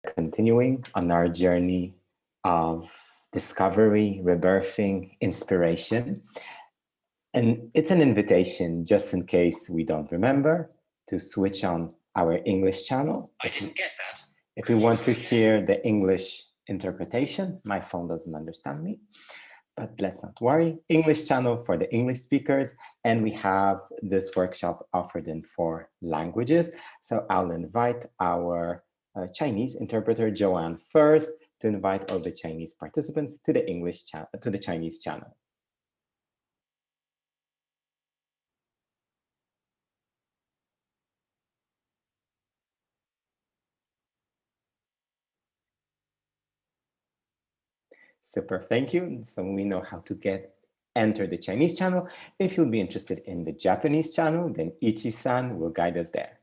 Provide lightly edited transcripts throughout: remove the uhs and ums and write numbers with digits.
continuing on our journey of discovery, rebirthing, inspiration. And it's an invitation, just in case we don't remember, to switch on our English channel. I didn't get that. If we want to hear the English interpretation, my phone doesn't understand me. But let's not worry, English channel for the English speakers. And we have this workshop offered in 4 languages. So I'll invite our Chinese interpreter, Joanne, first to invite all the Chinese participants to the English channel, to the Chinese channel. Super, thank you. So we know how to enter the Chinese channel. If you'll be interested in the Japanese channel, then Ichi-san will guide us there.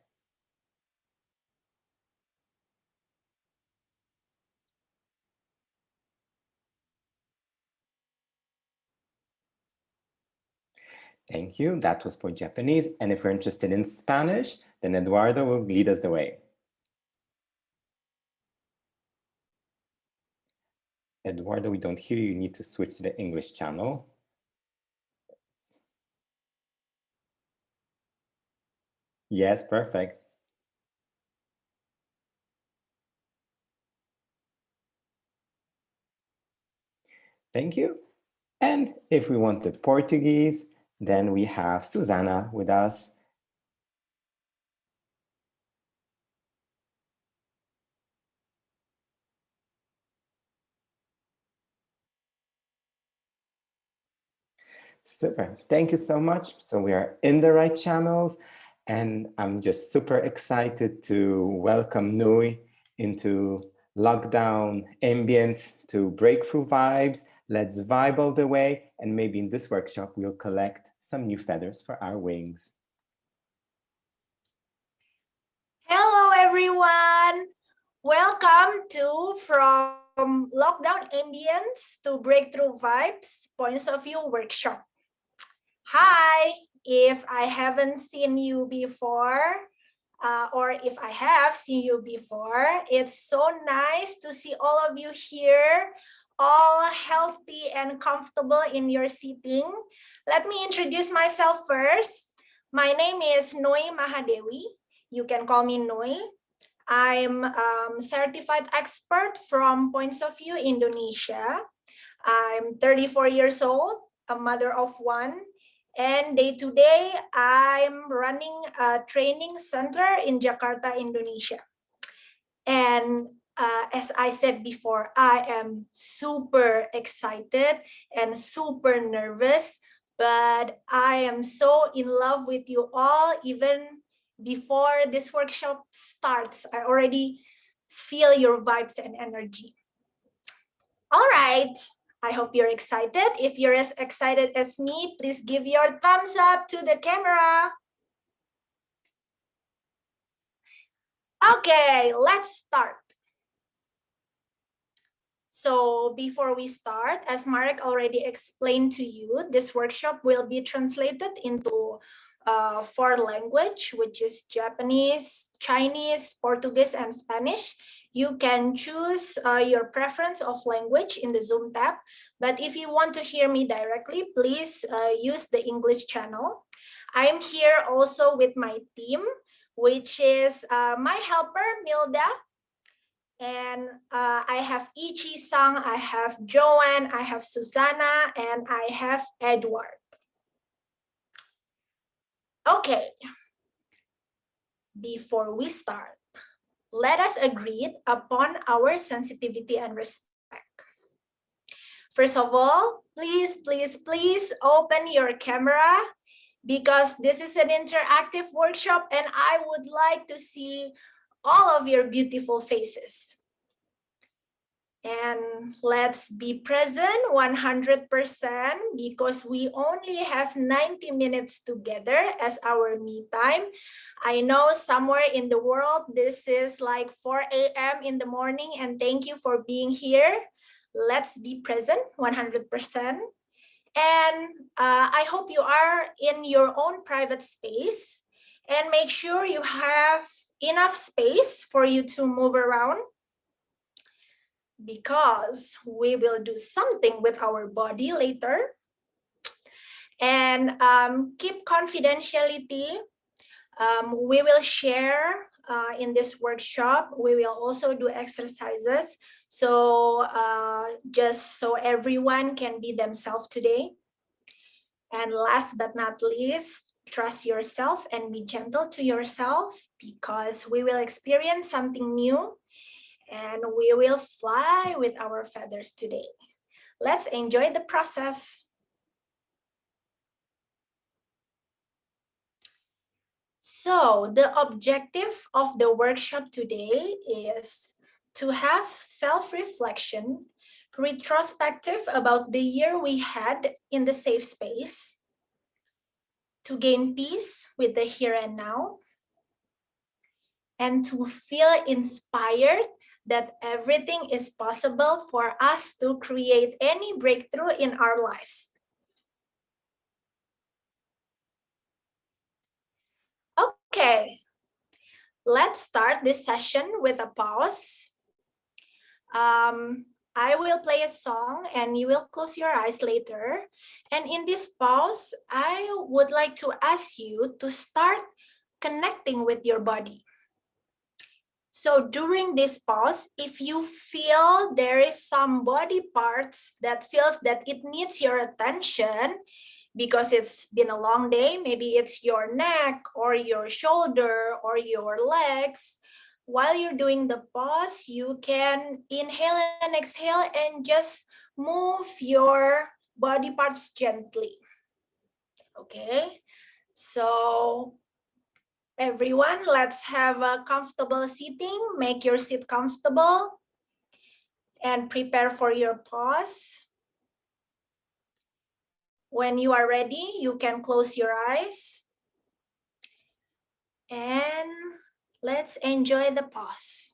Thank you. That was for Japanese. And if we're interested in Spanish, then Eduardo will lead us the way. Eduardo, we don't hear you. You need to switch to the English channel. Yes, perfect. Thank you. And if we want the Portuguese, then we have Susana with us. Super, thank you so much. So we are in the right channels, and I'm just super excited to welcome Nui into lockdown ambience to breakthrough vibes. Let's vibe all the way, and maybe in this workshop, we'll collect some new feathers for our wings. Hello, everyone. Welcome to From Lockdown Ambience to Breakthrough Vibes Points of View workshop. Hi, if I haven't seen you before, or if I have seen you before, it's so nice to see all of you here, all healthy and comfortable in your seating. Let me introduce myself first. My name is Nurul Mahadewi. You can call me Noi. I'm a certified expert from Points of View Indonesia. I'm 34 years old, a mother of 1, and day to day, I'm running a training center in Jakarta, Indonesia. And as I said before, I am super excited and super nervous, but I am so in love with you all. Even before this workshop starts, I already feel your vibes and energy. All right, I hope you're excited. If you're as excited as me, please give your thumbs up to the camera. Okay, let's start. So before we start, as Marek already explained to you, this workshop will be translated into 4 languages, which is Japanese, Chinese, Portuguese, and Spanish. You can choose your preference of language in the Zoom tab. But if you want to hear me directly, please use the English channel. I'm here also with my team, which is my helper, Milda. And I have Ichi-san, I have Joanne, I have Susanna, and I have Edward. Okay, before we start, let us agree upon our sensitivity and respect. First of all, please, please, please open your camera because this is an interactive workshop and I would like to see all of your beautiful faces. And let's be present 100% because we only have 90 minutes together as our me time. I know somewhere in the world, this is like 4 a.m. in the morning, and thank you for being here. Let's be present 100%. And I hope you are in your own private space and make sure you have enough space for you to move around. because we will do something with our body later. And keep confidentiality. We will share in this workshop. We will also do exercises. So just so everyone can be themselves today. And last but not least, trust yourself and be gentle to yourself, because we will experience something new and we will fly with our feathers today. Let's enjoy the process. So the objective of the workshop today is to have self-reflection, retrospective about the year we had in the safe space, to gain peace with the here and now, and to feel inspired that everything is possible for us to create any breakthrough in our lives. Okay, let's start this session with a pause. I will play a song and you will close your eyes later. And in this pause, I would like to ask you to start connecting with your body. So during this pause, if you feel there is some body parts that feels that it needs your attention because it's been a long day, maybe it's your neck or your shoulder or your legs, while you're doing the pause, you can inhale and exhale and just move your body parts gently. Okay, so everyone, let's have a comfortable seating. Make your seat comfortable and prepare for your pause. When you are ready, you can close your eyes. And let's enjoy the pause.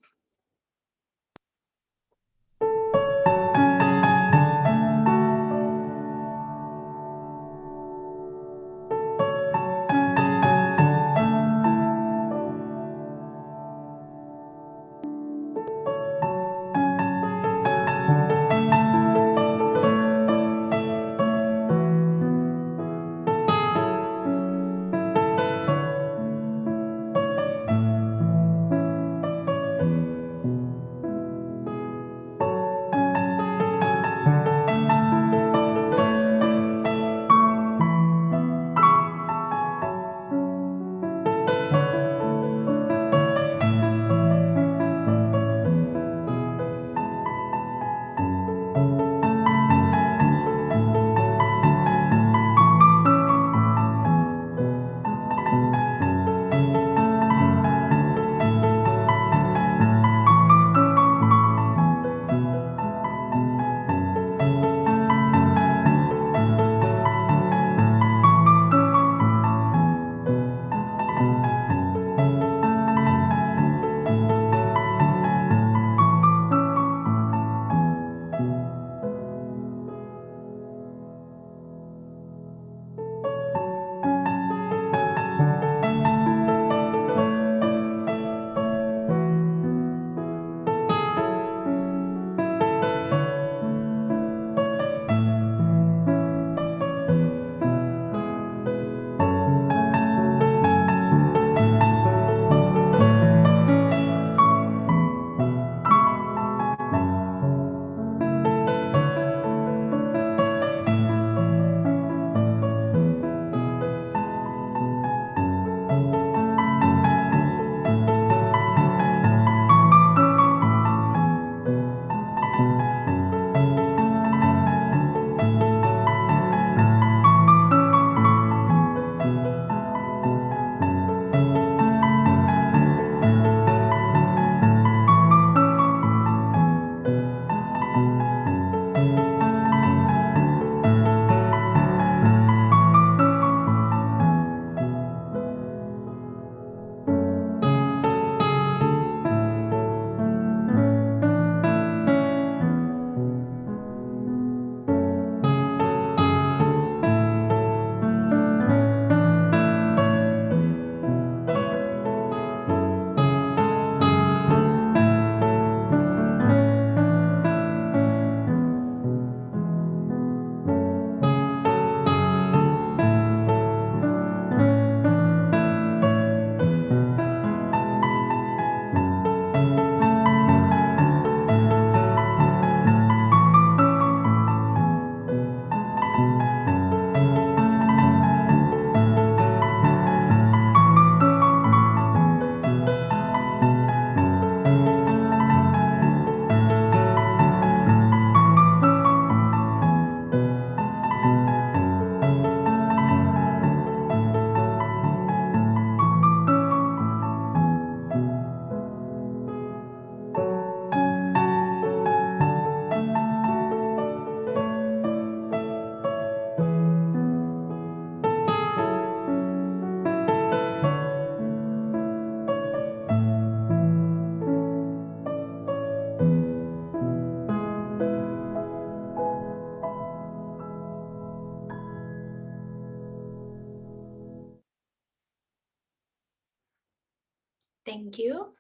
Thank you.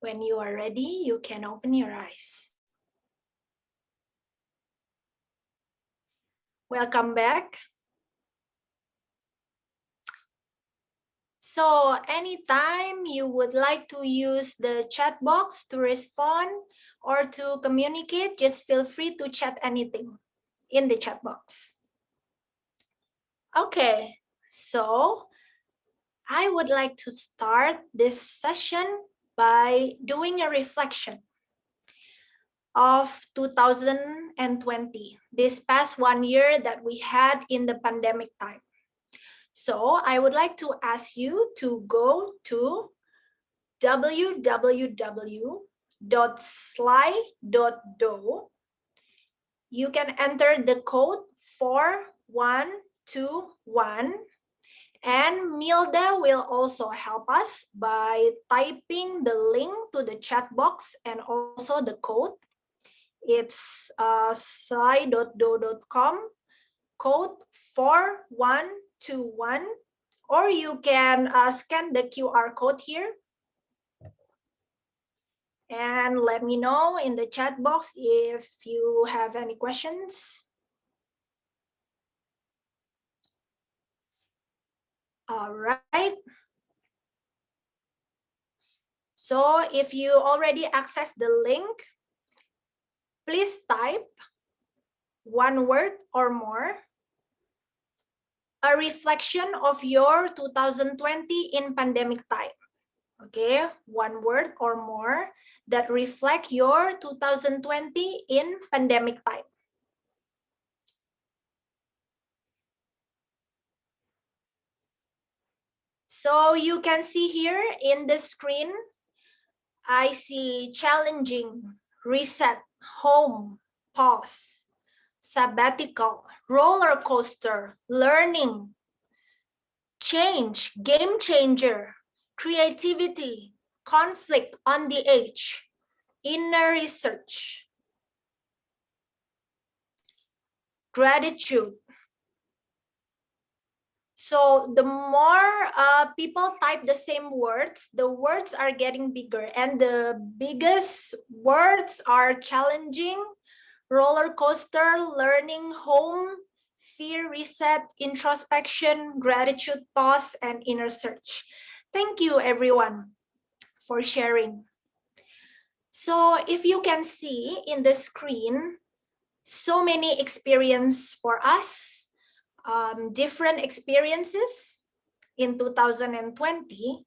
When you are ready, you can open your eyes. Welcome back. So anytime you would like to use the chat box to respond or to communicate, just feel free to chat anything in the chat box. Okay, so I would like to start this session by doing a reflection of 2020, this past 1 year that we had in the pandemic time. So I would like to ask you to go to www.sly.do. You can enter the code 4121, and Milda will also help us by typing the link to the chat box and also the code. It's sly.do.com, code 4121, or you can scan the QR code here. And let me know in the chat box if you have any questions. All right. So if you already access the link, please type one word or more, a reflection of your 2020 in pandemic time. Okay, one word or more that reflect your 2020 in pandemic time. So you can see here in the screen, I see challenging, reset, home, pause, sabbatical, roller coaster, learning, change, game changer, creativity, conflict on the edge, inner research, gratitude. So the more people type the same words, the words are getting bigger, and the biggest words are challenging, roller coaster, learning, home, fear, reset, introspection, gratitude, pause, and inner search. Thank you everyone for sharing. So if you can see in the screen, so many experience for us, different experiences in 2020,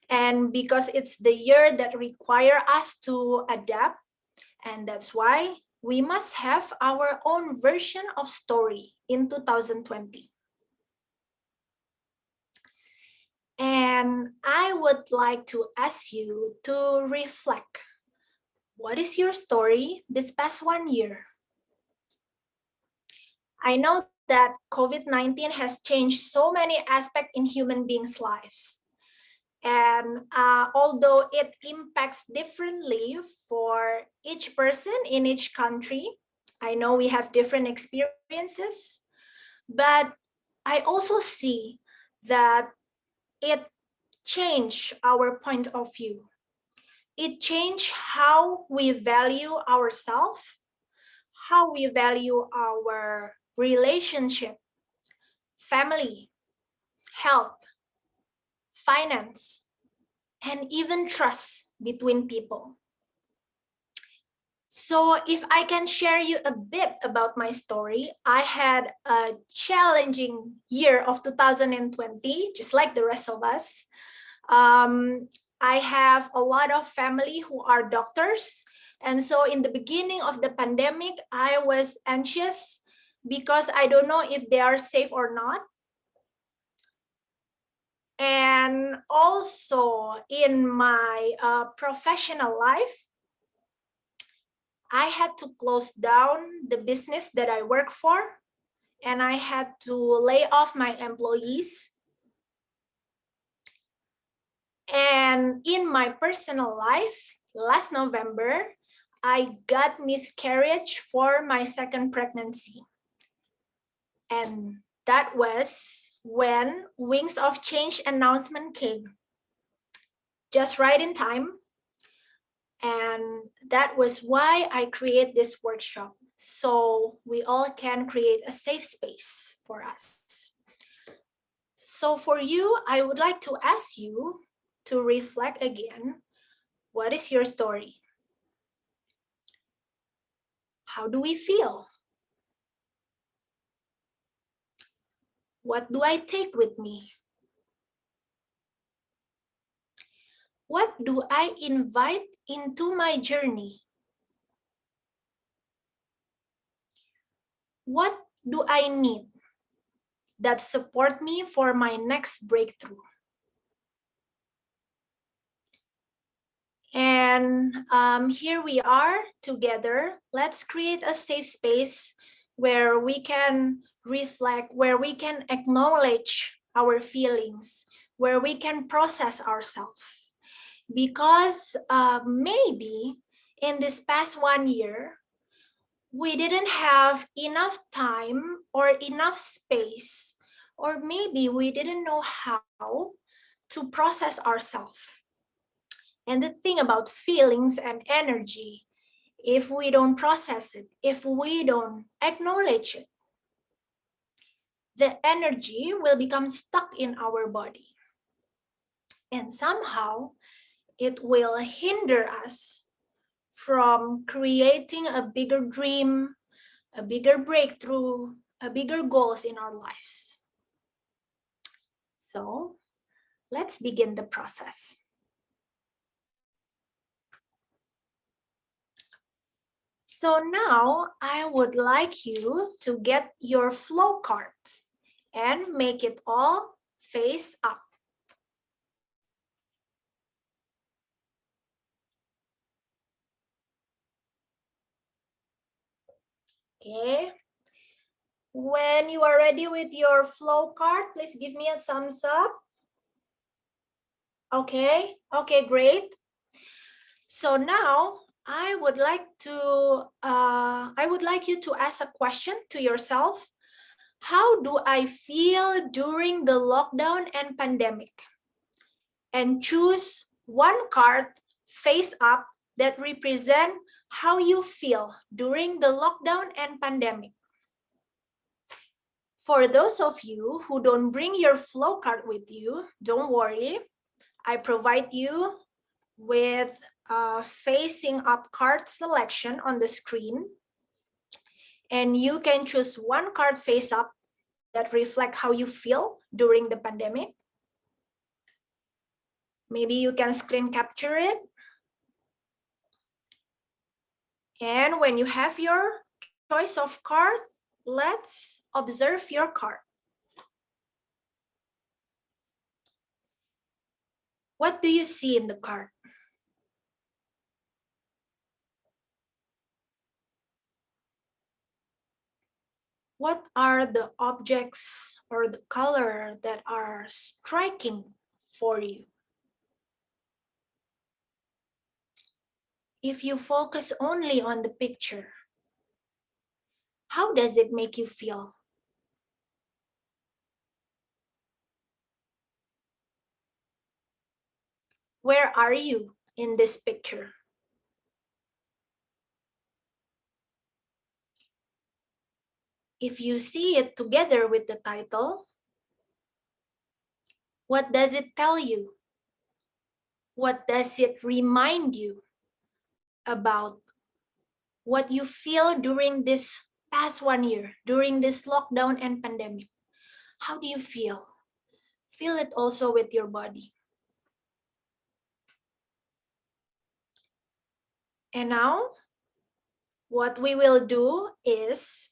and because it's the year that require us to adapt, and that's why we must have our own version of story in 2020. And I would like to ask you to reflect. What is your story this past 1 year? I know that COVID-19 has changed so many aspects in human beings' lives. And although it impacts differently for each person in each country, I know we have different experiences, but I also see that it changed our point of view. It changed how we value ourselves, how we value our relationship, family, health, finance, and even trust between people. So if I can share you a bit about my story, I had a challenging year of 2020, just like the rest of us. I have a lot of family who are doctors. And so in the beginning of the pandemic, I was anxious because I don't know if they are safe or not. And also in my professional life, I had to close down the business that I work for, and I had to lay off my employees. And in my personal life, last November, I got miscarriage for my second pregnancy. And that was when Wings of Change announcement came. just right in time. And that was why I create this workshop, so we all can create a safe space for us. So for you, I would like to ask you to reflect again. What is your story? How do we feel? What do I take with me? What do I invite into my journey? What do I need that support me for my next breakthrough? And here we are together. Let's create a safe space where we can reflect, where we can acknowledge our feelings, where we can process ourselves. Because maybe in this past 1 year, we didn't have enough time or enough space, or maybe we didn't know how to process ourselves. And the thing about feelings and energy, if we don't process it, if we don't acknowledge it, the energy will become stuck in our body. And somehow it will hinder us from creating a bigger dream, a bigger breakthrough, a bigger goals in our lives. So let's begin the process. So now I would like you to get your flow card and make it all face up. Okay. When you are ready with your flow card, please give me a thumbs up. Okay, okay, great. So now I would like you to ask a question to yourself. How do I feel during the lockdown and pandemic? And choose one card face up that represent how you feel during the lockdown and pandemic. For those of you who don't bring your flow card with you, don't worry. I provide you with a facing up card selection on the screen. And you can choose one card face up that reflect how you feel during the pandemic. Maybe you can screen capture it. And when you have your choice of card, let's observe your card. What do you see in the card? What are the objects or the color that are striking for you? If you focus only on the picture, how does it make you feel? Where are you in this picture? If you see it together with the title, what does it tell you? What does it remind you about what you feel during this past 1 year, during this lockdown and pandemic? How do you feel? Feel it also with your body. And now, what we will do is,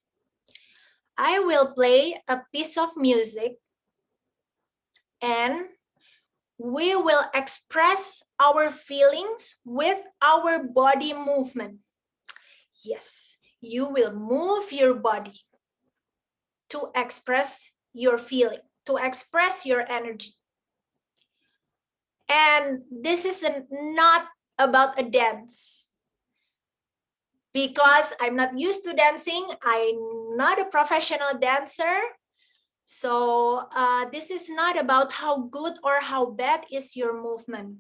I will play a piece of music and we will express our feelings with our body movement. Yes, you will move your body to express your feeling, to express your energy. And this is not about a dance, because I'm not used to dancing. I'm not a professional dancer. So this is not about how good or how bad is your movement.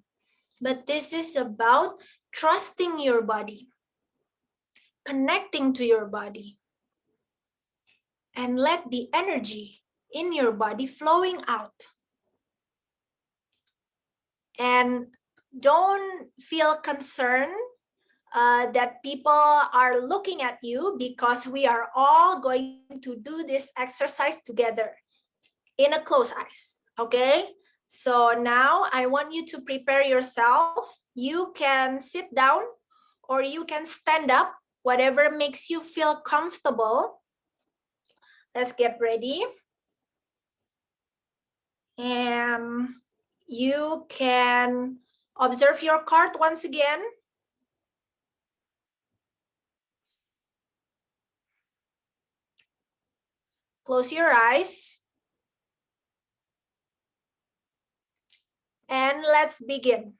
but this is about trusting your body, connecting to your body, and let the energy in your body flowing out. And don't feel concerned that people are looking at you, because we are all going to do this exercise together in a closed eyes, okay? So now I want you to prepare yourself. You can sit down or you can stand up, whatever makes you feel comfortable. Let's get ready. And you can observe your card once again. Close your eyes. And let's begin.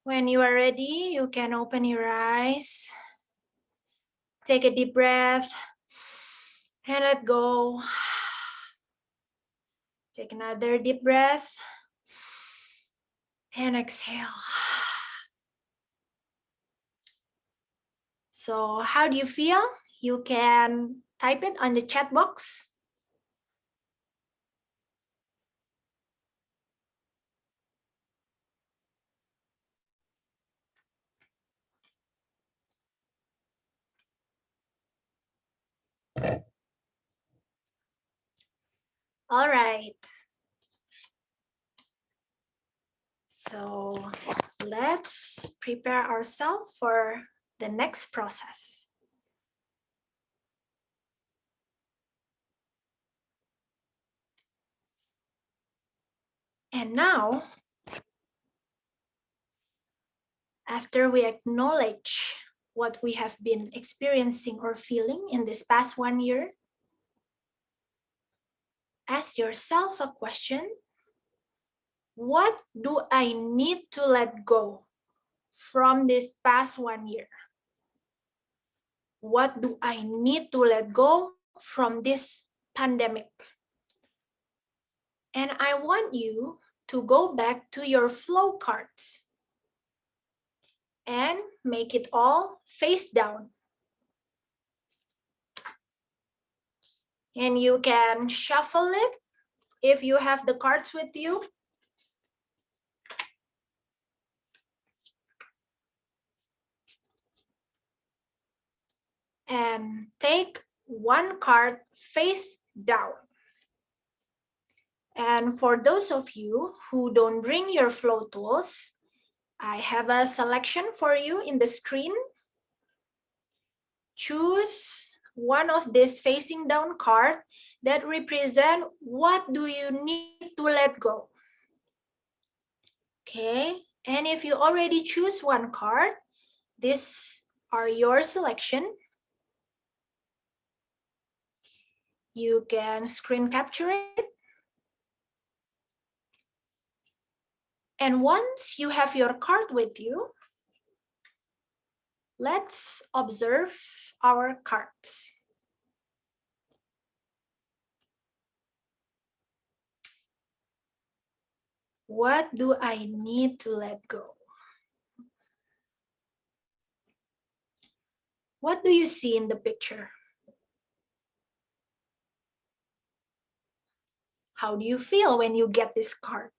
When you are ready, you can open your eyes. Take a deep breath and let go. Take another deep breath and exhale. So how do you feel? You can type it on the chat box. All right. So let's prepare ourselves for the next process. And now, after we acknowledge what we have been experiencing or feeling in this past 1 year, ask yourself a question. What do I need to let go from this past 1 year? What do I need to let go from this pandemic? And I want you to go back to your flow cards and make it all face down. And you can shuffle it if you have the cards with you. and take one card face down. And for those of you who don't bring your flow tools, I have a selection for you in the screen. Choose one of these facing down cards that represent what do you need to let go. Okay, and if you already choose one card, these are your selection. You can screen capture it. And once you have your card with you, let's observe our cards. What do I need to let go? What do you see in the picture? How do you feel when you get this card?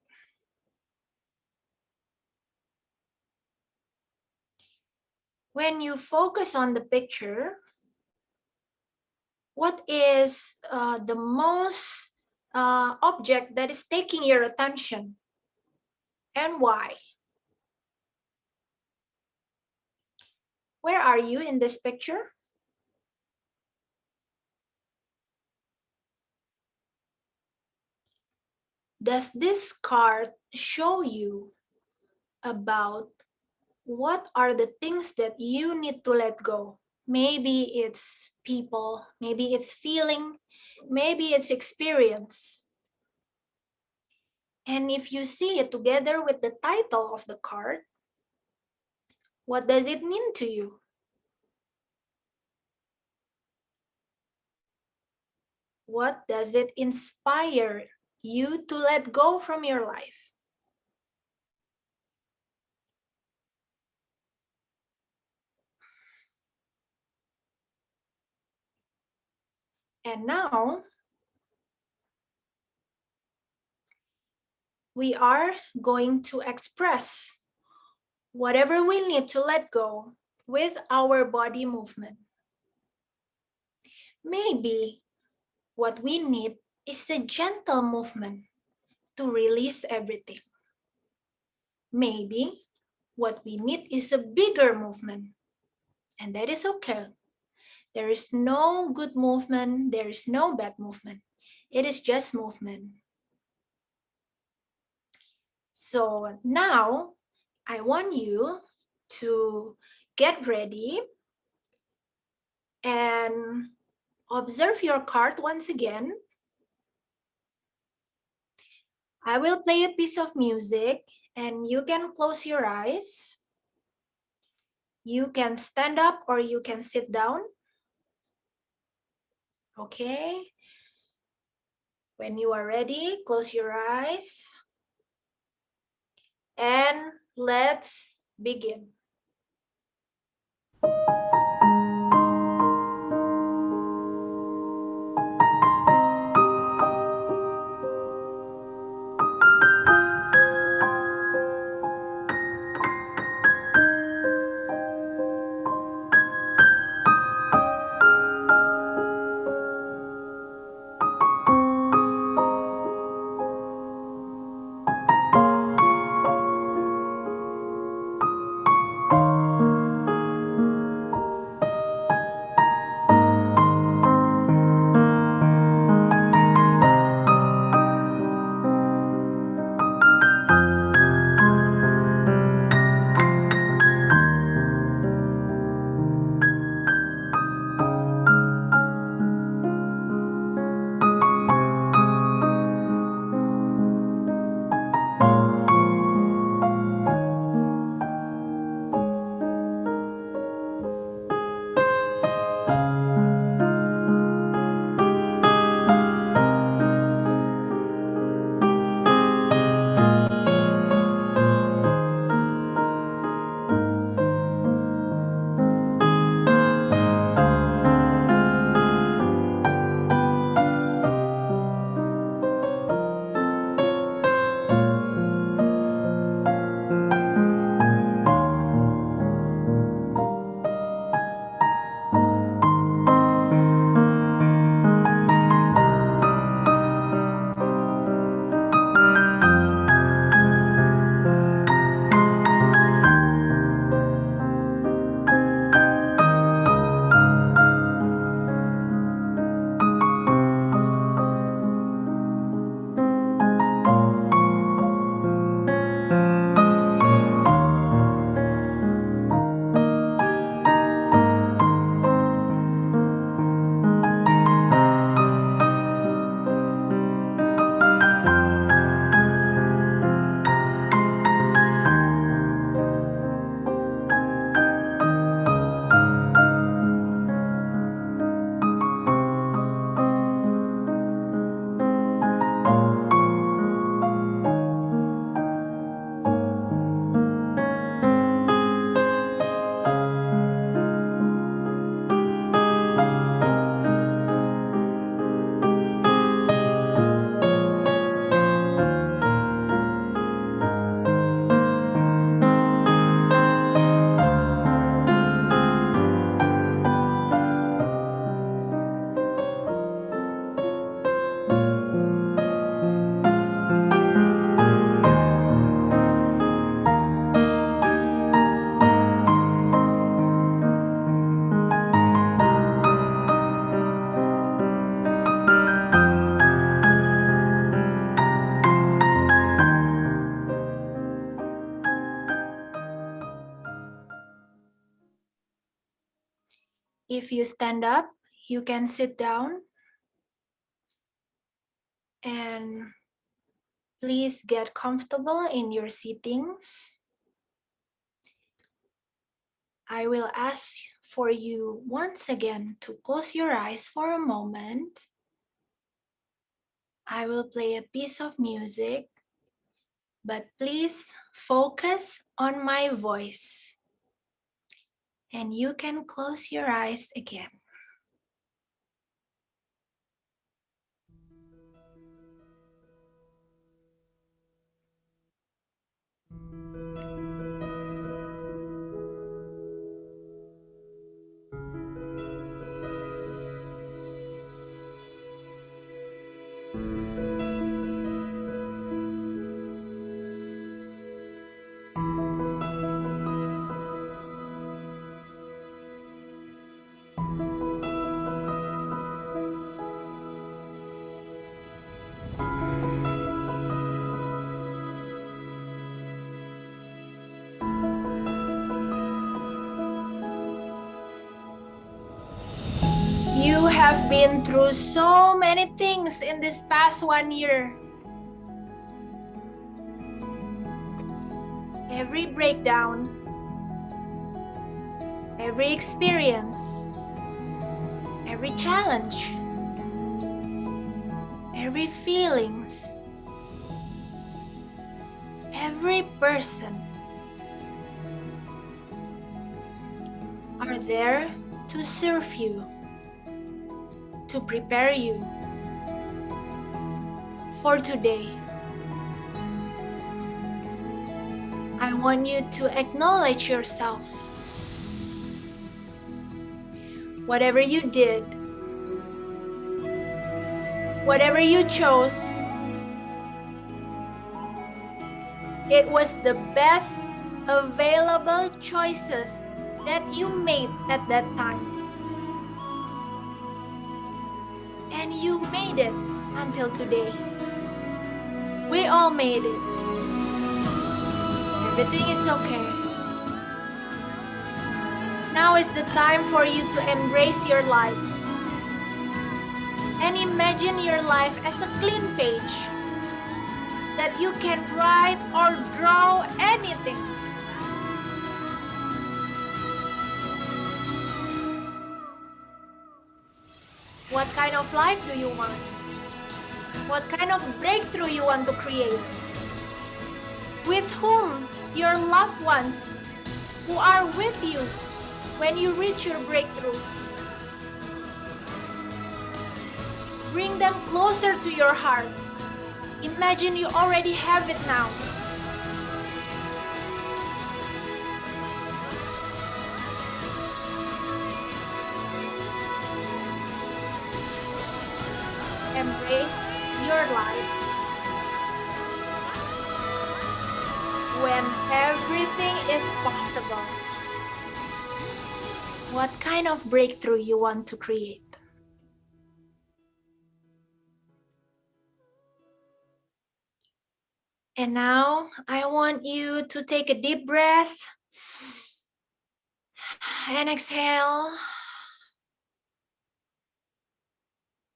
When you focus on the picture, what is the most object that is taking your attention and why? Where are you in this picture? Does this card show you about what are the things that you need to let go? Maybe it's people, maybe it's feeling, maybe it's experience. And if you see it together with the title of the card, what does it mean to you? What does it inspire you to let go from your life? And now, we are going to express whatever we need to let go with our body movement. Maybe what we need is a gentle movement to release everything. Maybe what we need is a bigger movement, and that is okay. There is no good movement, there is no bad movement. It is just movement. So now I want you to get ready and observe your card once again. I will play a piece of music and you can close your eyes. You can stand up or you can sit down. Okay. When you are ready, close your eyes and let's begin. If you stand up, you can sit down. And please get comfortable in your sitting. I will ask for you once again to close your eyes for a moment. I will play a piece of music, but please focus on my voice. And you can close your eyes again. You have been through so many things in this past 1 year. Every breakdown, every experience, every challenge, every feelings, every person are there to serve you, to prepare you for today. I want you to acknowledge yourself. Whatever you did, whatever you chose, it was the best available choices that you made at that time. And you made it until today. We all made it. Everything is okay. Now is the time for you to embrace your life and imagine your life as a clean page that you can write or draw anything. What kind of life do you want? What kind of breakthrough you want to create? With whom? Your loved ones who are with you when you reach your breakthrough. Bring them closer to your heart. Imagine you already have it now. Embrace your life when everything is possible. What kind of breakthrough you want to create? And now I want you to take a deep breath and exhale.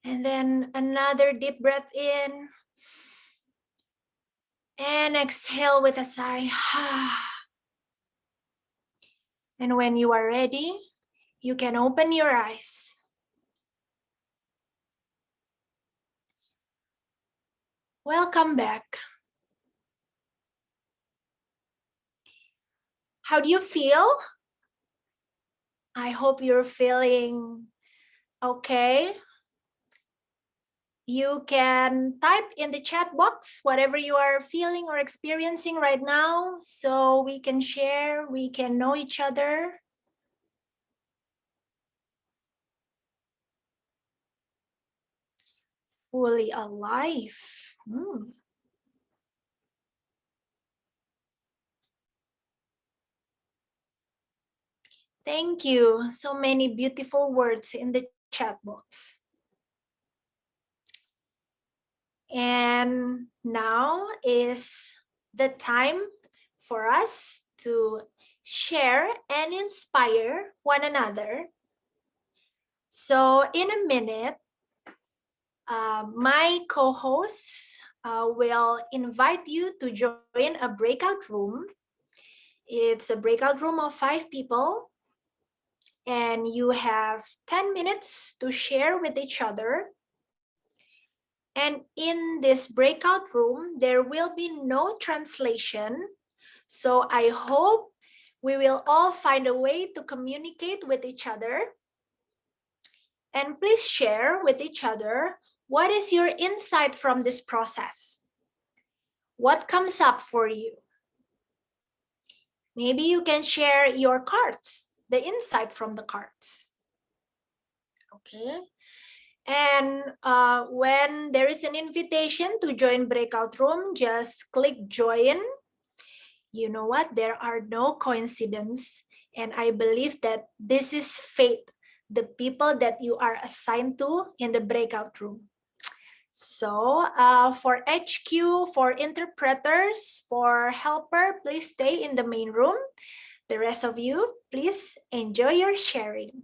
And then another deep breath in and exhale with a sigh. And when you are ready, you can open your eyes. Welcome back. How do you feel? I hope you're feeling okay. You can type in the chat box whatever you are feeling or experiencing right now so we can share, we can know each other. Fully alive. Thank you. So many beautiful words in the chat box. And now is the time for us to share and inspire one another So in a minute, my co-hosts will invite you to join a breakout room. It's a breakout room of 5 people, and you have 10 minutes to share with each other. And in this breakout room, there will be no translation. So I hope we will all find a way to communicate with each other. And please share with each other, what is your insight from this process? What comes up for you? Maybe you can share your cards, the insight from the cards. Okay. And when there is an invitation to join breakout room, just click join. You know what? There are no coincidences. And I believe that this is fate, the people that you are assigned to in the breakout room. So for HQ, for interpreters, for helper, please stay in the main room. The rest of you, please enjoy your sharing.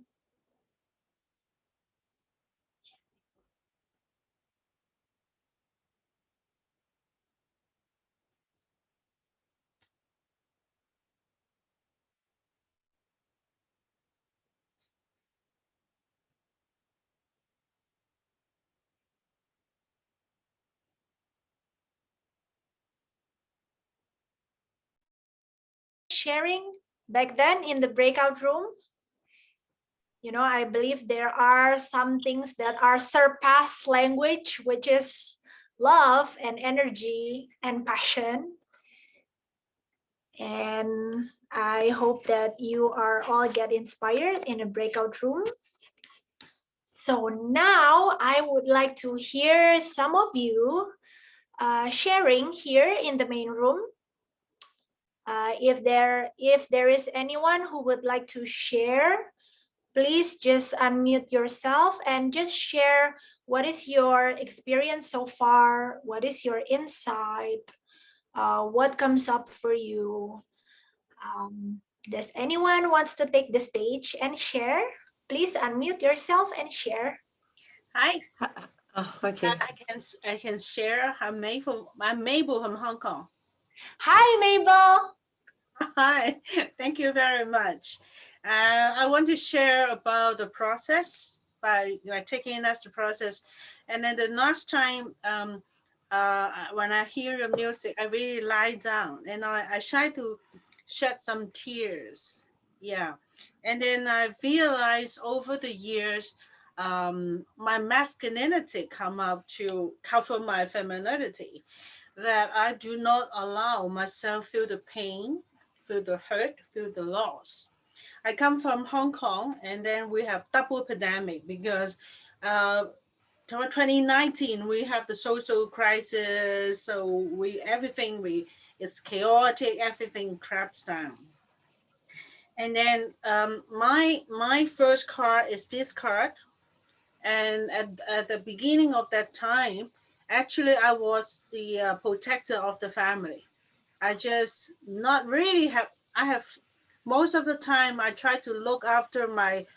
Sharing back then in the breakout room, you know, I believe there are some things that are surpassed language, which is love and energy and passion. And I hope that you are all get inspired in a breakout room. So now I would like to hear some of you sharing here in the main room. If there is anyone who would like to share, please just unmute yourself and just share what is your experience so far, what is your insight, what comes up for you. Does anyone wants to take the stage and share? Please unmute yourself and share. Hi. Oh, okay. I can share. I'm Mabel from Hong Kong. Hi, Mabel. Hi. Thank you very much. I want to share about the process by taking us the process, and then the last time when I hear your music, I really lie down and I try to shed some tears. Yeah, and then I realized over the years my masculinity come up to cover my femininity, that I do not allow myself feel the pain, feel the hurt, feel the loss. I come from Hong Kong, and then we have double pandemic because 2019 we have the social crisis, so it's chaotic, everything cracks down. And then my first card is this card, and at the beginning of that time, actually I was the protector of the family. I just not really have, I have most of the time I try to look after my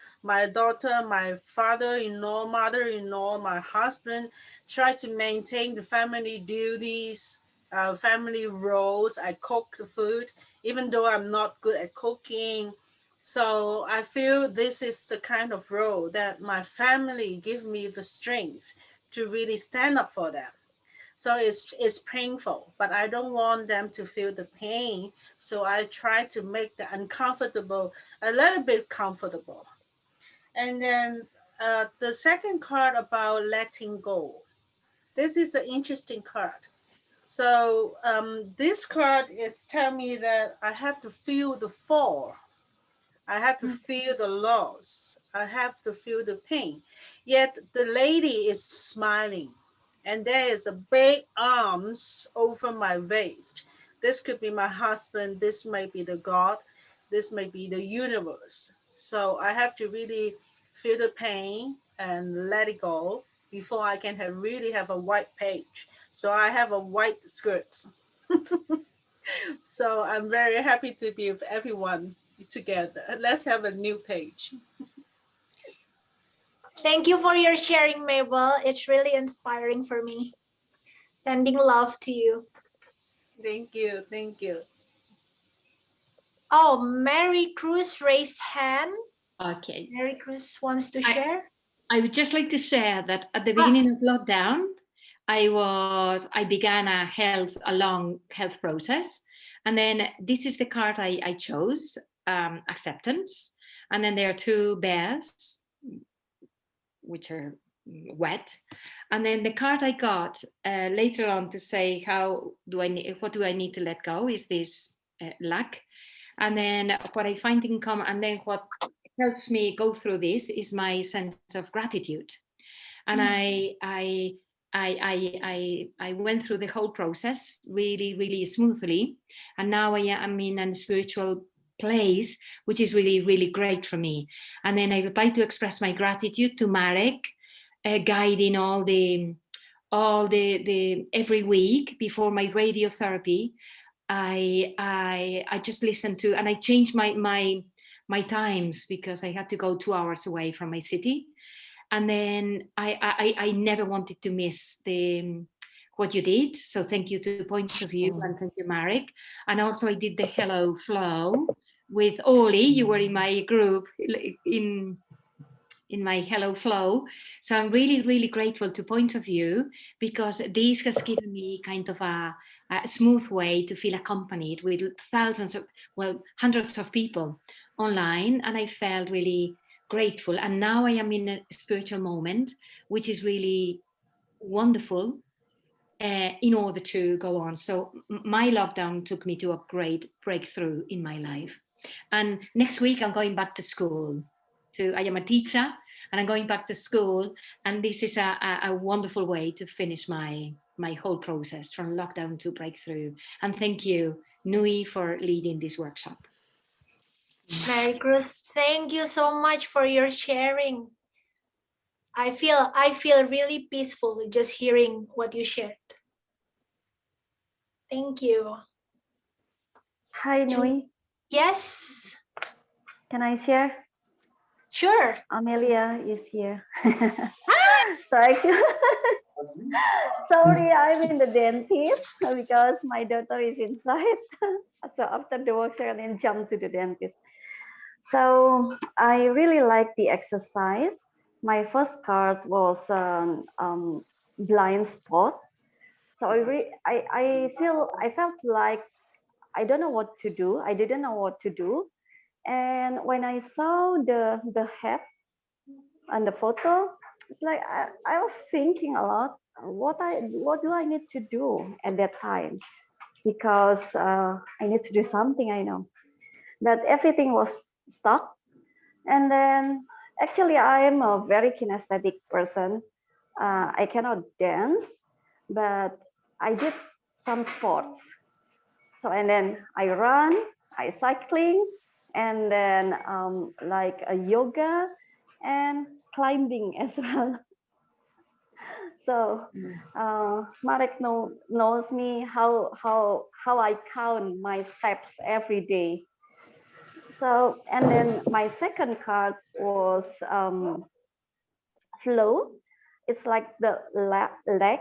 daughter, my father-in-law, mother-in-law, my husband, try to maintain the family duties, family roles. I cook the food, even though I'm not good at cooking. So I feel this is the kind of role that my family give me the strength to really stand up for them. So it's painful, but I don't want them to feel the pain. So I try to make the uncomfortable a little bit comfortable. And then the second card about letting go. This is an interesting card. So this card, it's telling me that I have to feel the fall. I have to feel the loss. I have to feel the pain. Yet the lady is smiling, and there is a big arms over my waist. This could be my husband. This may be the God. This may be the universe. So I have to really feel the pain and let it go before I can really have a white page. So I have a white skirt. So I'm very happy to be with everyone together. Let's have a new page. Thank you for your sharing, Mabel. It's really inspiring for me. Sending love to you. Thank you. Thank you. Oh, Mary Cruz raised hand. Okay. Mary Cruz wants to share. I would just like to share that at the beginning of lockdown, I began a long health process. And then this is the card I chose, acceptance. And then there are two bears, which are wet. And then the card I got later on to say, what do I need to let go is this lack. And then what I find in common, and then what helps me go through this is my sense of gratitude. And I went through the whole process really, really smoothly. And now I am in a spiritual place, which is really, really great for me. And then I would like to express my gratitude to Marek, guiding all the every week before my radiotherapy. I just listened to, and I changed my times because I had to go 2 hours away from my city. And then I never wanted to miss what you did. So thank you to Points of View, and thank you, Marek. And also I did the Hello Flow with Oli. You were in my group in my Hello Flow. So I'm really, really grateful to Points of View, because this has given me kind of a smooth way to feel accompanied with hundreds of people online. And I felt really grateful. And now I am in a spiritual moment, which is really wonderful in order to go on. So my lockdown took me to a great breakthrough in my life. And next week I'm going back to school. I am a teacher and I'm going back to school. And this is a wonderful way to finish my whole process from lockdown to breakthrough. And thank you, Nui, for leading this workshop. Mary Cruz, thank you so much for your sharing. I feel really peaceful just hearing what you shared. Thank you. Hi, Nui. Yes. Can I share? Sure. Amelia is here. So actually, sorry, I'm in the dentist because my daughter is inside. So after the work, I then jump to the dentist. So I really like the exercise. My first card was blind spot. So I felt like I don't know what to do. I didn't know what to do. And when I saw the head on the photo, it's like I was thinking a lot. What do I need to do at that time? Because I need to do something. I know that everything was stuck. And then actually I am a very kinesthetic person. I cannot dance, but I did some sports. So and then I run, I cycling, and then like a yoga and climbing as well. So Marek knows me how I count my steps every day. So and then my second card was flow. It's like the leg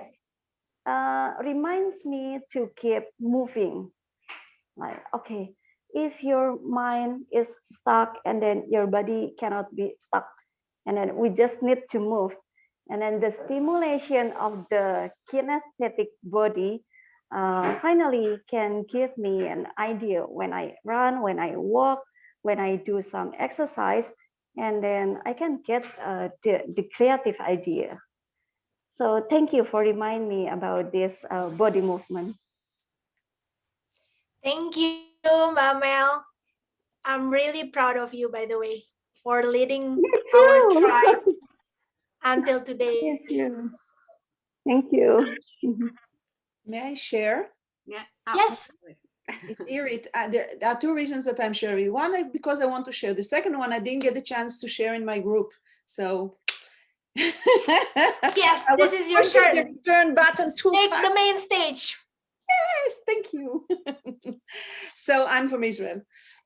reminds me to keep moving. Like, okay, if your mind is stuck and then your body cannot be stuck, and then we just need to move. And then the stimulation of the kinesthetic body finally can give me an idea when I run, when I walk, when I do some exercise, and then I can get the creative idea. So thank you for reminding me about this body movement. Thank you, Mamel. I'm really proud of you, by the way, for leading our tribe until today. Thank you. Thank you. May I share? Yeah. Yes. Irit, there are two reasons that I'm sharing. One, because I want to share. The second one, I didn't get the chance to share in my group. So yes, this is your turn. The return button too Take fast. the main stage. Yes, thank you. So I'm from Israel.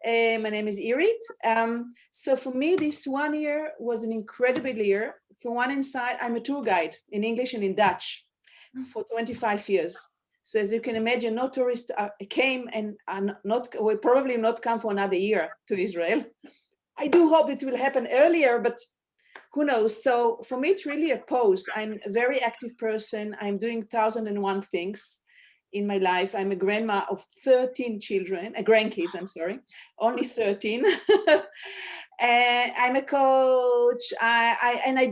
My name is Irit. So for me, this 1 year was an incredible year for one insight, I'm a tour guide in English and in Dutch for 25 years. So as you can imagine, no tourists came and will probably not come for another year to Israel. I do hope it will happen earlier, but who knows? So for me, it's really a pose. I'm a very active person. I'm doing 1,001 things in my life. I'm a grandma of 13 children, grandkids, I'm sorry, only 13. And I'm a coach.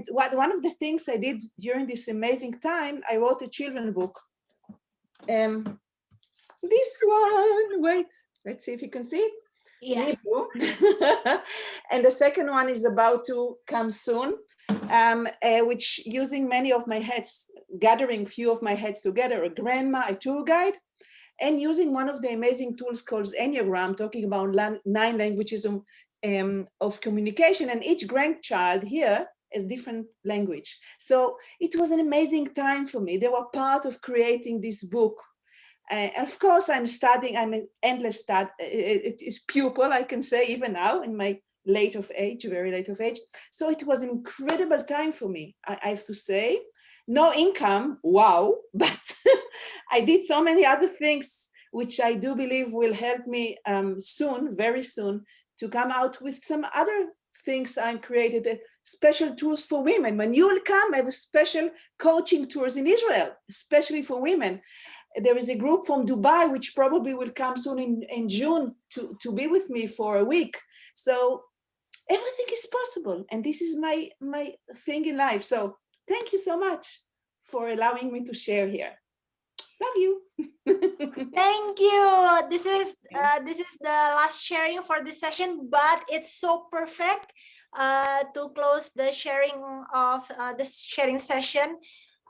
One of the things I did during this amazing time, I wrote a children's book. This one, wait, let's see if you can see it. Yeah. And the second one is about to come soon, which using many of my heads, gathering few of my heads together, a grandma, a tour guide, and using one of the amazing tools called Enneagram, talking about 9 languages of communication, and each grandchild here is different language. So it was an amazing time for me. They were part of creating this book. Of course, I'm studying, I'm an endless pupil, I can say, even now in my very late of age. So it was an incredible time for me, I have to say. No income, wow, but I did so many other things, which I do believe will help me soon, very soon, to come out with some other things. I created special tours for women. When you will come, I have a special coaching tours in Israel, especially for women. There is a group from Dubai, which probably will come soon in June to be with me for a week. So everything is possible. And this is my thing in life. So thank you so much for allowing me to share here. Love you. Thank you. This is the last sharing for this session, but it's so perfect to close the sharing of this sharing session.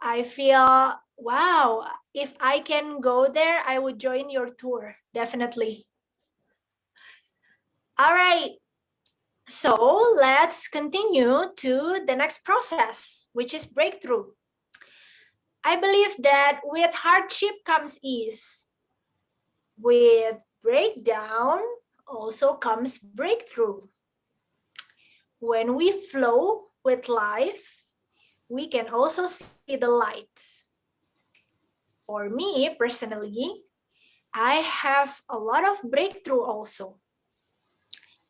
I feel, wow, if I can go there, I would join your tour, definitely. All right. So let's continue to the next process, which is breakthrough. I believe that with hardship comes ease. With breakdown also comes breakthrough. When we flow with life, we can also see the lights. For me personally, I have a lot of breakthrough also.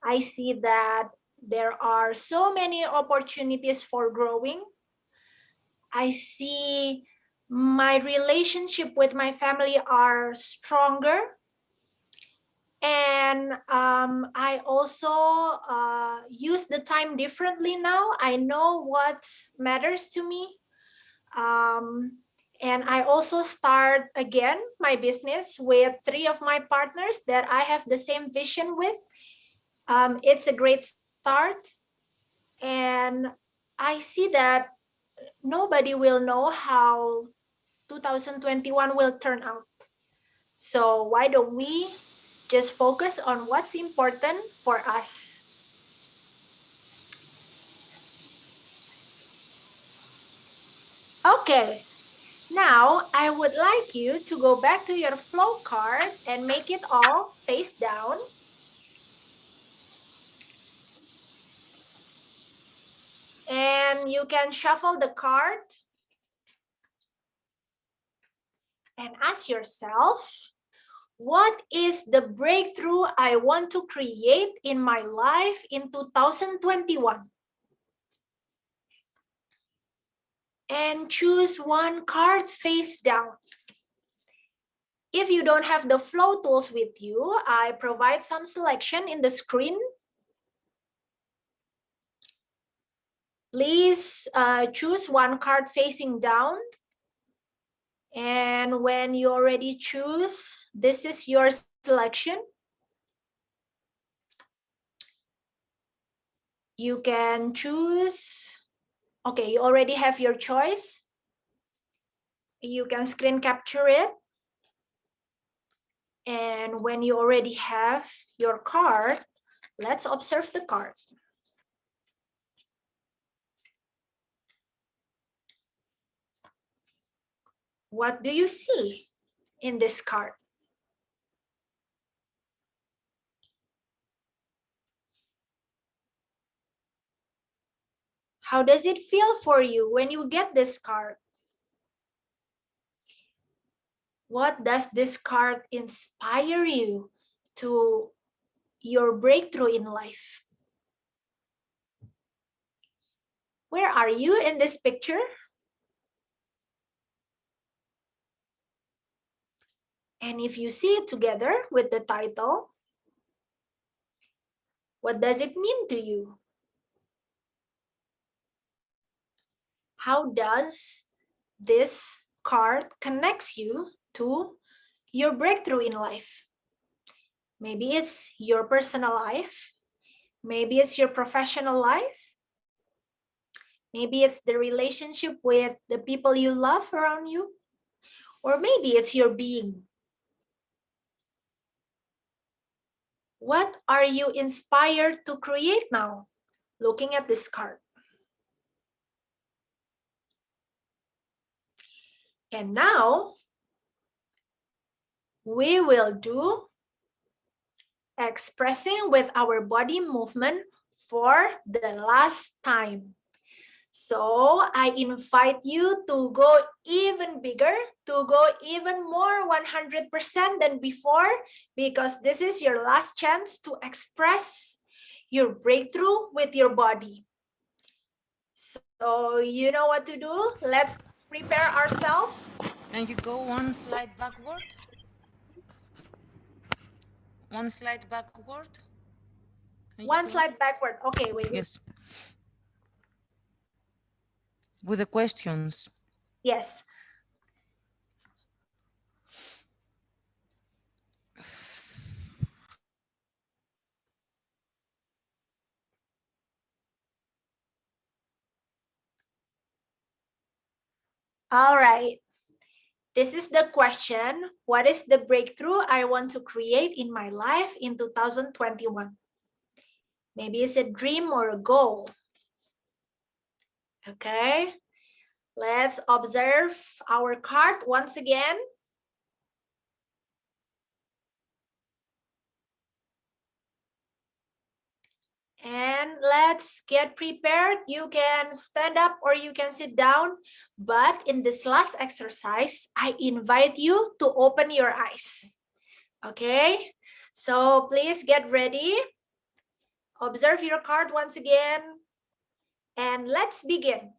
I see that there are so many opportunities for growing. I see my relationship with my family are stronger. And I also use the time differently now. I know what matters to me. And I also start again my business with 3 of my partners that I have the same vision with. It's a great start. And I see that nobody will know how 2021 will turn out. So why don't we just focus on what's important for us? Okay, now I would like you to go back to your flow card and make it all face down. And you can shuffle the card and ask yourself, what is the breakthrough I want to create in my life in 2021? And choose one card face down. If you don't have the flow tools with you, I provide some selection in the screen. Please choose one card facing down. And when you already choose, this is your selection. You can choose. Okay, you already have your choice. You can screen capture it. And when you already have your card, let's observe the card. What do you see in this card? How does it feel for you when you get this card? What does this card inspire you to your breakthrough in life? Where are you in this picture? And if you see it together with the title, what does it mean to you? How does this card connects you to your breakthrough in life? Maybe it's your personal life. Maybe it's your professional life. Maybe it's the relationship with the people you love around you. Or maybe it's your being. What are you inspired to create now, looking at this card? And now, we will do expressing with our body movement for the last time. So I invite you to go even bigger, to go even more 100% than before, because this is your last chance to express your breakthrough with your body. So you know what to do. Let's prepare ourselves. Can you go one slide backward? One slide backward? One slide backward. Okay, wait. Yes. With the questions. Yes. All right. This is the question. What is the breakthrough I want to create in my life in 2021? Maybe it's a dream or a goal. Okay. Let's observe our card once again. And let's get prepared. You can stand up or you can sit down. But in this last exercise, I invite you to open your eyes. Okay, so please get ready. Observe your card once again. And let's begin.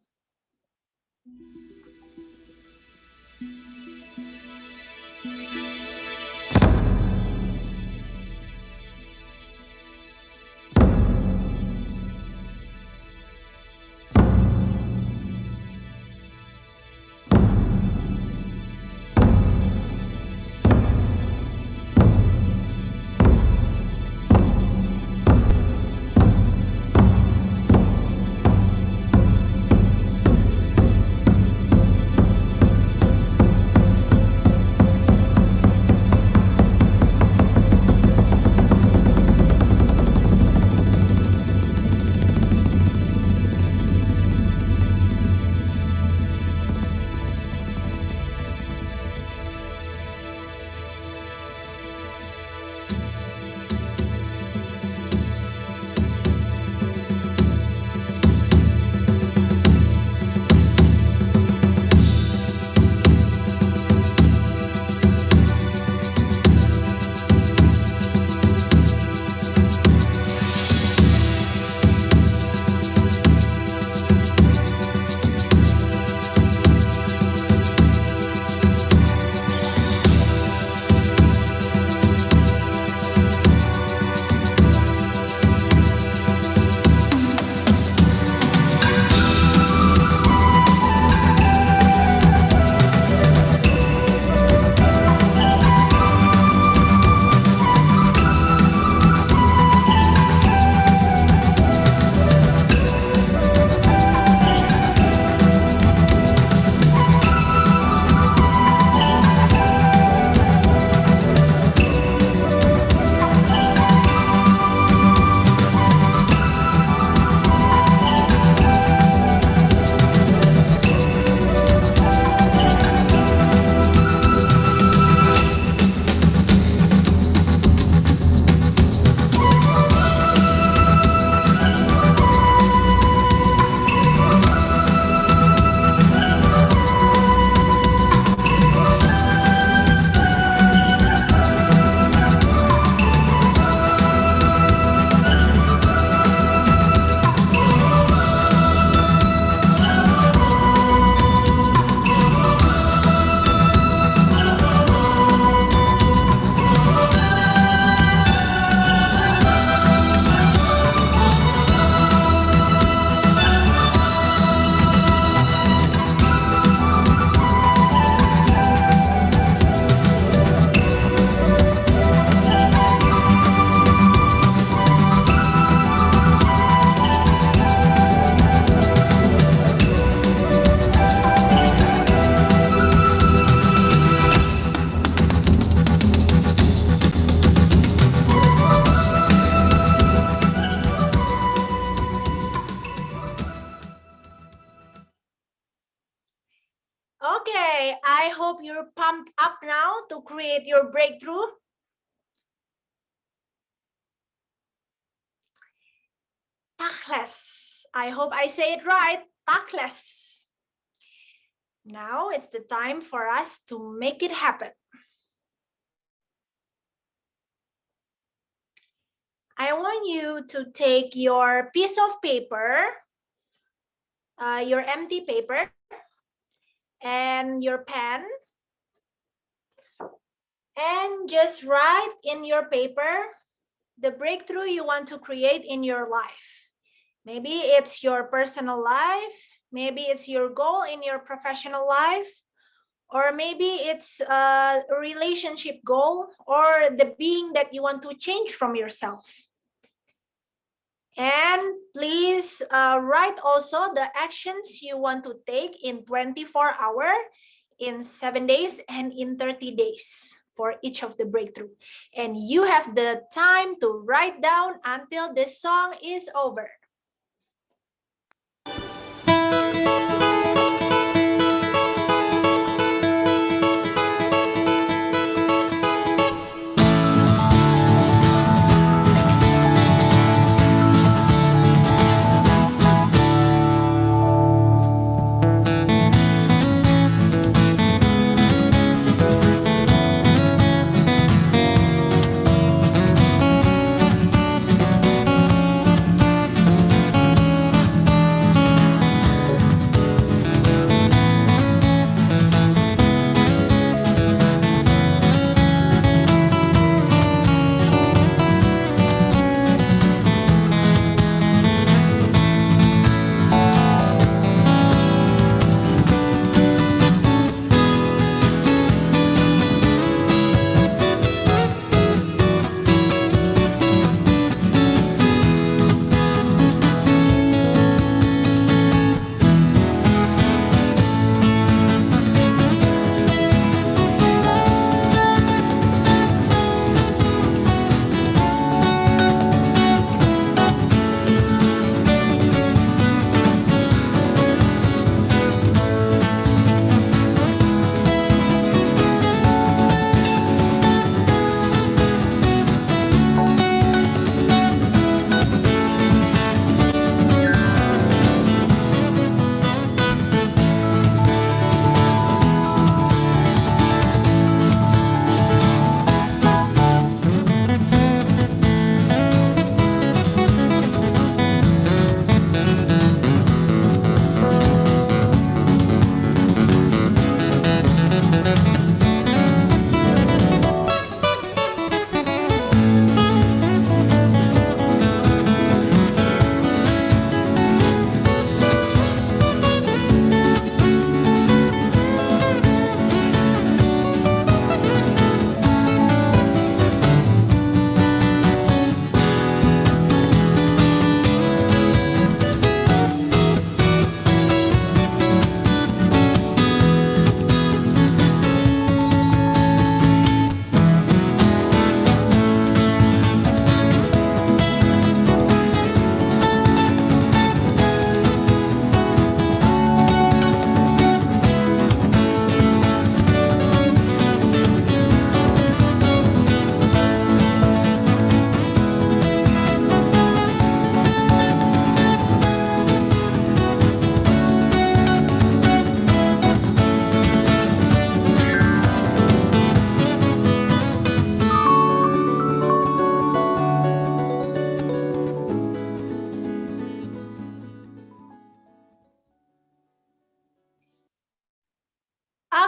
Okay, I hope you're pumped up now to create your breakthrough. Takles. I hope I say it right. Takles. Now it's the time for us to make it happen. I want you to take your piece of paper, your empty paper, and your pen, and just write in your paper the breakthrough you want to create in your life. Maybe it's your personal life, maybe it's your goal in your professional life, or maybe it's a relationship goal or the being that you want to change from yourself. And please write also the actions you want to take in 24 hours, in 7 days, and in 30 days for each of the breakthrough. And you have the time to write down until this song is over.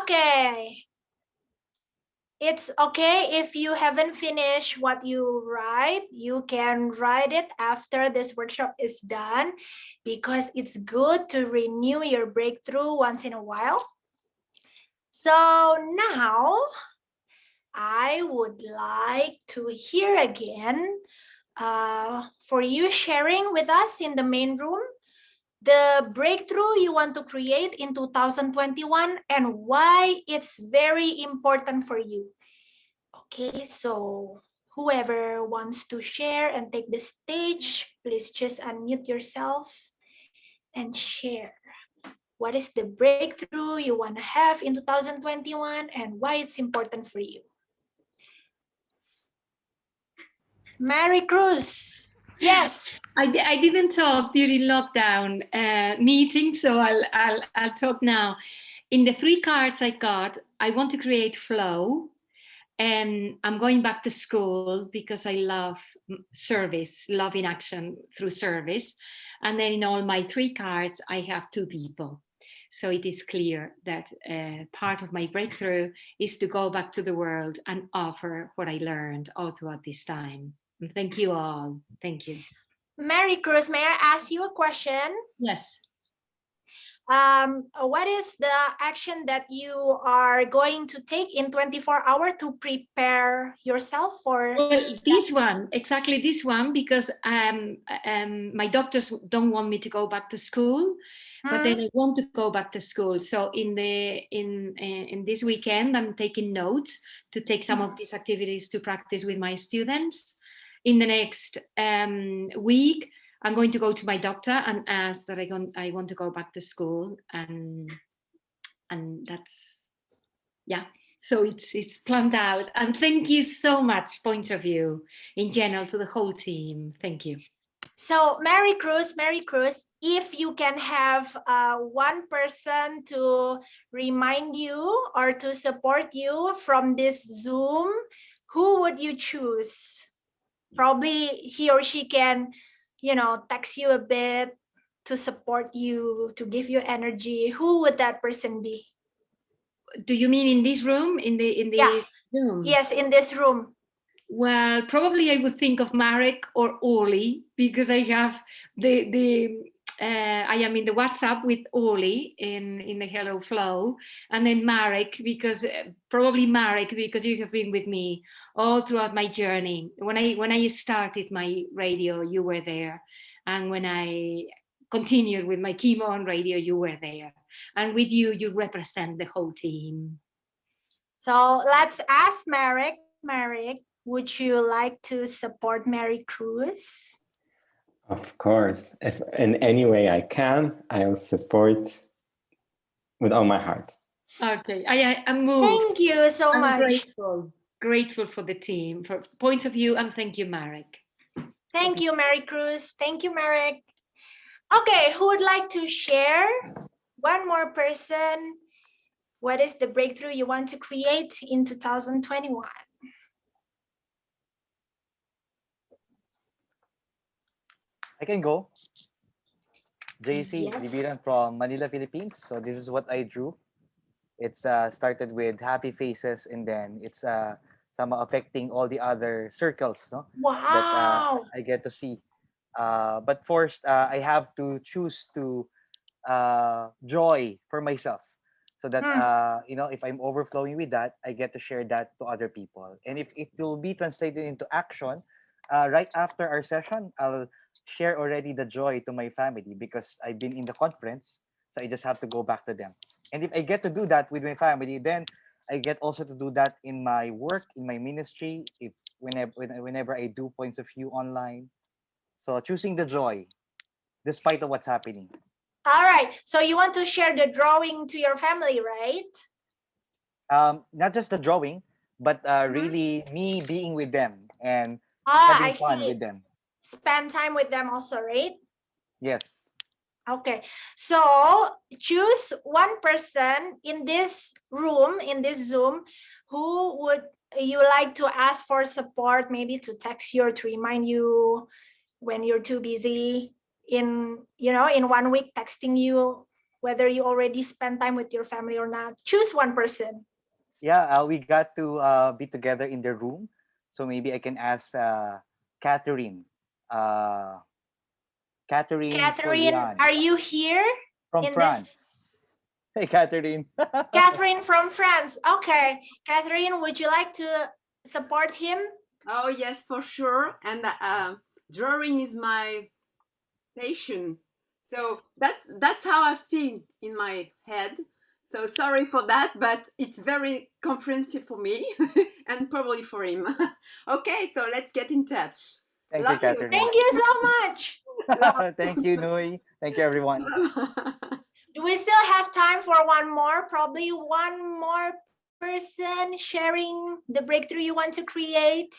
Okay. It's okay if you haven't finished what you write. You can write it after this workshop is done because it's good to renew your breakthrough once in a while. So now I would like to hear again for you sharing with us in the main room the breakthrough you want to create in 2021 and why it's very important for you. Okay, so whoever wants to share and take the stage, please just unmute yourself and share. What is the breakthrough you want to have in 2021 and why it's important for you? Mary Cruz. Yes. I didn't talk during lockdown meeting, so I'll talk now. In the 3 cards I got, I want to create flow, and I'm going back to school because I love service, love in action through service. And then in all my 3 cards, I have 2 people. So it is clear that part of my breakthrough is to go back to the world and offer what I learned all throughout this time. And thank you all. Thank you. Mary Cruz, may I ask you a question? Yes. What is the action that you are going to take in 24 hours to prepare yourself for? Well, this one, exactly this one, because my doctors don't want me to go back to school, but then I want to go back to school. So in this weekend, I'm taking notes to take some of these activities to practice with my students. In the next week, I'm going to go to my doctor and ask that I want to go back to school, and that's, yeah. So it's planned out. And thank you so much, Points of View, in general, to the whole team. Thank you. So Mary Cruz, if you can have one person to remind you or to support you from this Zoom, who would you choose? Probably he or she can, text you a bit to support you, to give you energy. Who would that person be? Do you mean in this room, in the Yeah. Zoom? Yes, in this room. Well, probably I would think of Marek or Oli, because I have I am in the WhatsApp with Oli in the Hello Flow, and then Marek, because probably Marek, because you have been with me all throughout my journey. When I started my radio, you were there, and when I continued with my chemo on radio, you were there, and with you, you represent the whole team. So let's ask Marek. Marek, would you like to support Mary Cruz? Of course. If in any way I can, I'll support with all my heart. Okay, I'm moved. Thank you so much. Grateful for the team, for Points of View, and thank you, Marek. Thank you, Mary Cruz. Thank you, Marek. Okay, who would like to share? One more person. What is the breakthrough you want to create in 2021? I can go. JC Yes. Libiran from Manila, Philippines. So this is what I drew. It's started with happy faces, and then it's somehow affecting all the other circles, no? Wow. That I get to see. But first, I have to choose to joy for myself, so that if I'm overflowing with that, I get to share that to other people. And if it will be translated into action, right after our session, I'll share already the joy to my family, because I've been in the conference, so I just have to go back to them. And if I get to do that with my family, then I get also to do that in my work, in my ministry, if whenever I do Points of View online. So choosing the joy despite of what's happening. All right. So you want to share the drawing to your family, right? Not just the drawing, but really me being with them and I having fun see. with them. Spend time with them also, right? Yes. Okay. So choose one person in this room, in this Zoom, who would you like to ask for support, maybe to text you or to remind you when you're too busy in 1 week texting you, whether you already spend time with your family or not. Choose one person. Yeah, we got to be together in the room. So maybe I can ask Catherine. Catherine, are you here? From France. Hey, Catherine. Catherine from France. Okay. Catherine, would you like to support him? Oh, yes, for sure. And drawing is my passion. So that's how I feel in my head. So sorry for that, but it's very comprehensive for me and probably for him. Okay, so let's get in touch. Thank you, Catherine. Thank you so much. Thank you, Nui. Thank you, everyone. Do we still have time for one more? Probably one more person sharing the breakthrough you want to create.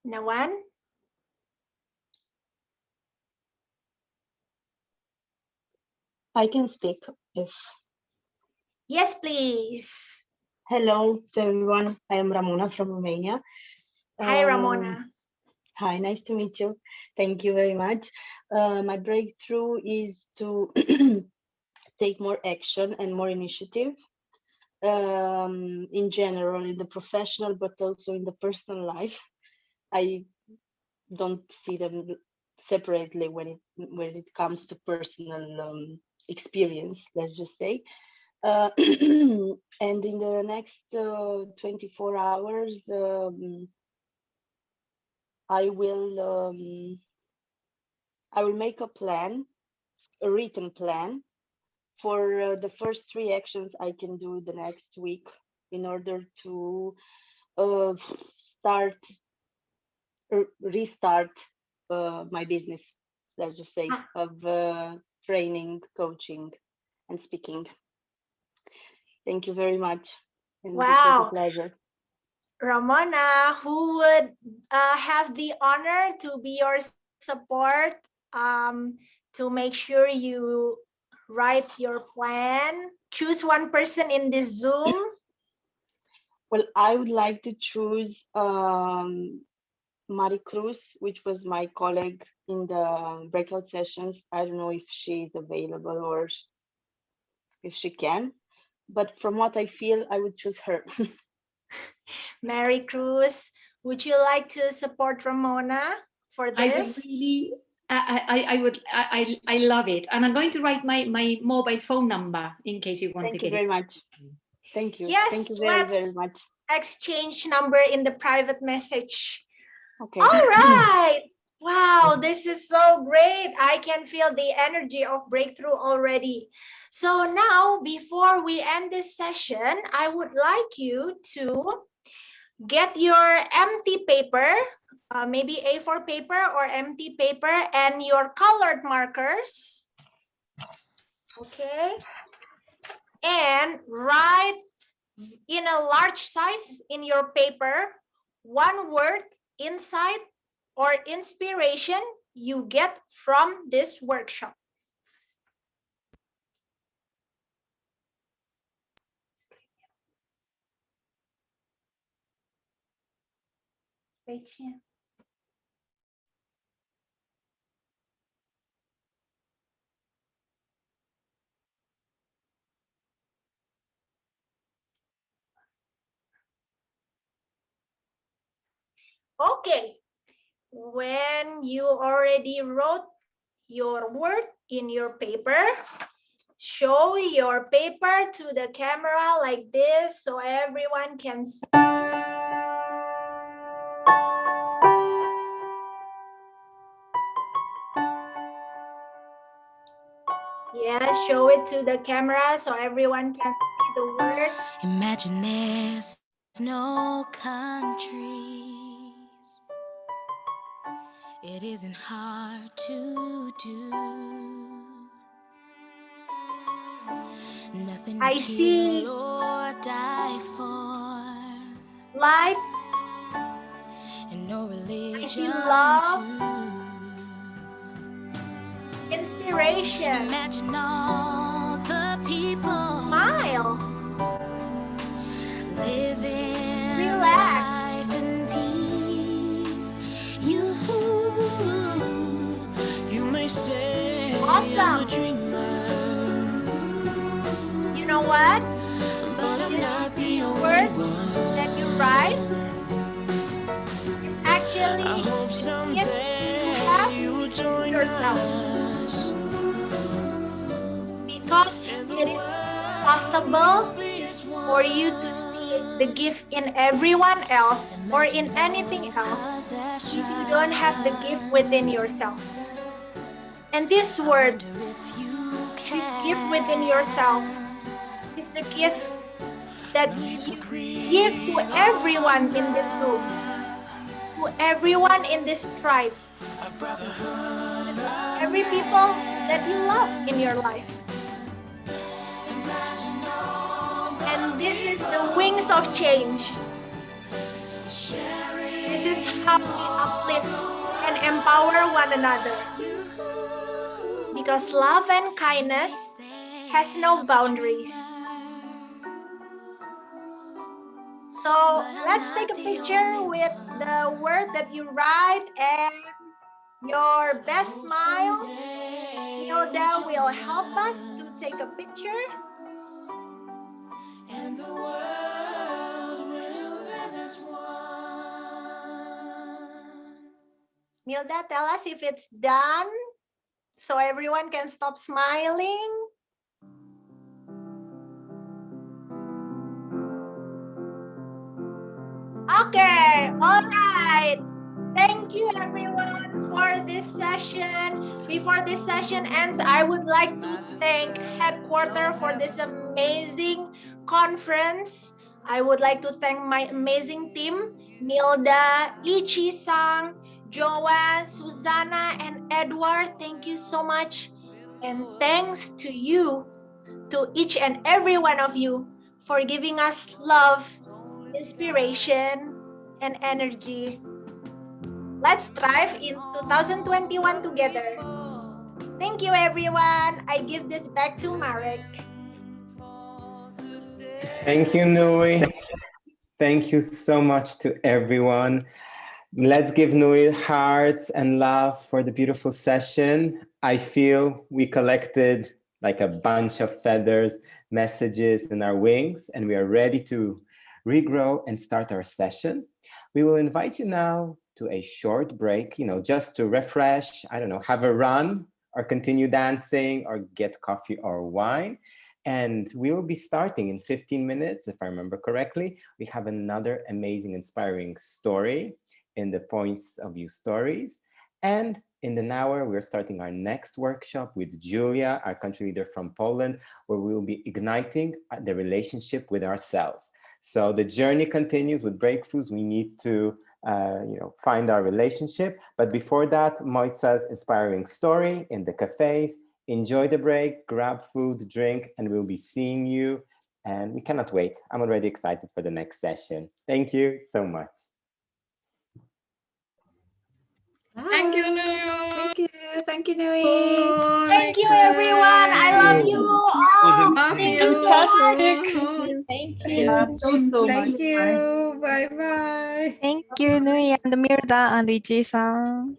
No one? I can speak if. Yes, please. Hello to everyone. I am Ramona from Romania. Hi, Ramona. Hi, nice to meet you. Thank you very much. My breakthrough is to take more action and more initiative in general, in the professional, but also in the personal life. I don't see them separately when it comes to personal experience, let's just say. And in the next 24 hours, I will make a plan, a written plan for the first 3 actions I can do the next week in order to restart my business, let's just say, of training, coaching, and speaking. Thank you very much. And wow. It was a pleasure. Ramona, who would have the honor to be your support to make sure you write your plan? Choose one person in this Zoom. Well, I would like to choose Mari Cruz, which was my colleague in the breakout sessions. I don't know if she's available or if she can, but from what I feel, I would choose her. Mary Cruz, would you like to support Ramona for this? I love it. And I'm going to write my mobile phone number in case you want to get it. Thank you very much. Thank you. Yes, thank you very much. Exchange number in the private message. Okay. All right. Wow, this is so great. I can feel the energy of breakthrough already. So now, before we end this session, I would like you to get your empty paper, maybe A4 paper or empty paper, and your colored markers. Okay. And write in a large size in your paper one word, insight, or inspiration you get from this workshop. Okay, when you already wrote your word in your paper, show your paper to the camera like this so everyone can see. Yeah, show it to the camera so everyone can see the word. Imagine there's no countries. It isn't hard to do. Nothing I to see kill or die for. lights. And no religion. I see love. Inspiration. Imagine all the people. Smile. Living Relax. life in peace. You may say Awesome. I'm a dreamer. You know what? But I'm not the only Words one. that you write is actually I hope gift someday you have you will join yourself. us. Because it is possible for you to see the gift in everyone else or in anything else if you don't have the gift within yourself. And this word, this gift within yourself, is the gift that you give to everyone in this room, to everyone in this tribe, every people that you love in your life. And this is the wings of change. This is how we uplift and empower one another. Because love and kindness has no boundaries. So let's take a picture with the word that you write and your best smile. Hilda will help us to take a picture. And the world will live as one. Milda, tell us if it's done so everyone can stop smiling. Okay, all right. Thank you everyone for this session. Before this session ends, I would like to thank Headquarter for this amazing conference. I would like to thank my amazing team, Milda, Ichi-san, Joanne, Susanna, and Edward. Thank you so much. And thanks to you, to each and every one of you for giving us love, inspiration, and energy. Let's thrive in 2021 together. Thank you, everyone. I give this back to Marek. Thank you, Nui. Thank you so much to everyone. Let's give Nui hearts and love for the beautiful session. I feel we collected like a bunch of feathers, messages in our wings, and we are ready to regrow and start our session. We will invite you now to a short break, just to refresh, I don't know, have a run or continue dancing or get coffee or wine. And we will be starting in 15 minutes, if I remember correctly. We have another amazing, inspiring story in the Points of View stories. And in an hour, we're starting our next workshop with Julia, our country leader from Poland, where we will be igniting the relationship with ourselves. So the journey continues with breakthroughs. We need to find our relationship. But before that, Moitza's inspiring story in the cafes. Enjoy the break, grab food, drink, and we'll be seeing you. And we cannot wait. I'm already excited for the next session. Thank you so much. Thank you, Nui. Thank you, Nui. Thank you, everyone. I love you all. Love Thank you. you so much. Thank you. So Thank much. you. Bye-bye. Thank you, Nui and Mirda and Ichi-san.